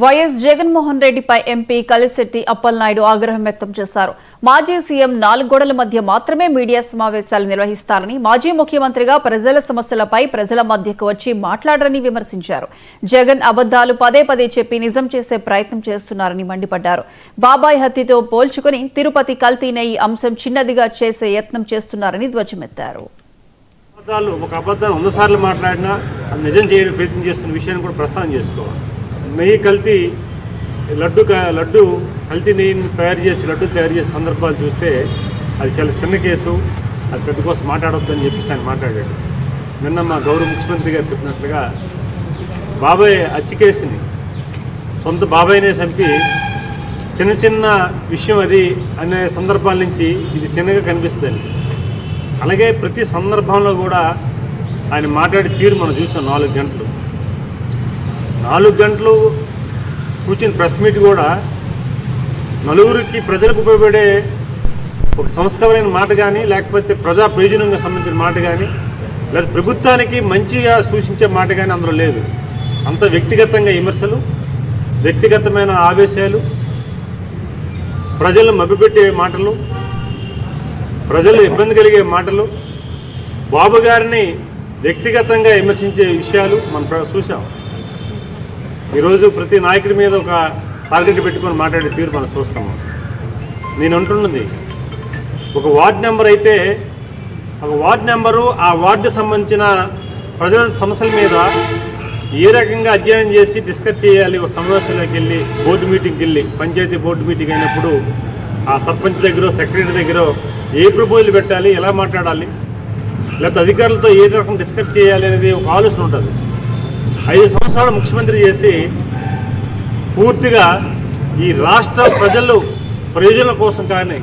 YS Jaganmohan రెడ్డిపై MP Kalisetti Appalanaidu ఆగ్రహం వ్యక్తం చేశారు. మాజీ సీఎం 4 గోడల మధ్య మాత్రమే మీడియా సమావేశాలు నిర్వహిస్తారని, మాజీ ముఖ్యమంత్రిగా ప్రజల సమస్యలపై ప్రజల మధ్యకు వచ్చి మాట్లాడరని విమర్శించారు. జగన్ అబద్దాలు పదే పదే చెప్పి నిజం చేసే ప్రయత్నం చేస్తున్నారని మండిపడ్డారు. బాబాయ్ హత్యతో పోల్చుకుని తిరుపతి కల్తీ నెయ్యి అంశం చిన్నదిగా చేసే యత్నం చేస్తున్నారని ధ్వజమెత్తారు. ఒక అబద్ధాన్ని 100 సార్లు మాట్లాడినా నిజం చేయడానికి ప్రయత్నం చేస్తున్న విషయాన్ని కూడా ప్రస్తావన చేసుకోవాలి. నెయ్యి కల్తీ లడ్డు కల్తీ నెయ్యిని తయారు చేసే సందర్భాలు చూస్తే అది చాలా చిన్న కేసు, అది పెద్ద కోసం మాట్లాడొద్దని చెప్పేసి ఆయన మాట్లాడాడు. నిన్న మా గౌరవ ముఖ్యమంత్రి గారు చెప్పినట్లుగా బాబాయ్ హత్య కేసుని సొంత బాబాయ్నే చంపి చిన్న విషయం అది అనే సందర్భాల నుంచి ఇది చిన్నగా కనిపిస్తుంది. అలాగే ప్రతి సందర్భంలో కూడా ఆయన మాట్లాడే తీరు మనం చూసాం. 4 గంటలు కూర్చుని ప్రెస్ మీట్ కూడా నలుగురికి ప్రజలకు ఉపయోగపడే ఒక సంస్కరమైన మాట కానీ, లేకపోతే ప్రజా ప్రయోజనంగా సంబంధించిన మాట కానీ, లేదా ప్రభుత్వానికి మంచిగా సూచించే మాట కానీ అందులో లేదు. అంత వ్యక్తిగతంగా విమర్శలు, వ్యక్తిగతమైన ఆవేశాలు, ప్రజలను మభ్యపెట్టే మాటలు, ప్రజలు ఇబ్బంది కలిగే మాటలు, బాబు గారిని వ్యక్తిగతంగా విమర్శించే విషయాలు మనం చూసాం. ఈరోజు ప్రతి నాయకుడి మీద ఒక టార్గెట్ పెట్టుకొని మాట్లాడే తీరు మనం చూస్తాము. నేను అంటున్నది ఒక వార్డు నెంబర్ అయితే ఒక వార్డు నెంబరు ఆ వార్డు సంబంధించిన ప్రజల సమస్యల మీద ఏ రకంగా అధ్యయనం చేసి డిస్కస్ చేయాలి. ఒక సమావేశంలోకి వెళ్ళి బోర్డు మీటింగ్కి వెళ్ళి, పంచాయతీ బోర్డు మీటింగ్ అయినప్పుడు ఆ సర్పంచ్ దగ్గర, సెక్రటరీ దగ్గర ఏ ప్రపోజల్ పెట్టాలి, ఎలా మాట్లాడాలి, లేకపోతే అధికారులతో ఏ రకం డిస్కస్ చేయాలి అనేది ఒక ఆలోచన ఉంటుంది. 5 సంవత్సరాలు ముఖ్యమంత్రి చేసి పూర్తిగా ఈ రాష్ట్ర ప్రజలు ప్రయోజనాల కోసం కానీ,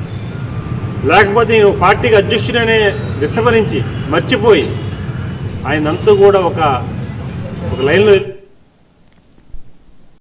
లేకపోతే నేను పార్టీకి అధ్యక్షుడనే విస్మరించి మర్చిపోయి ఆయనంతా కూడా ఒక లైన్లో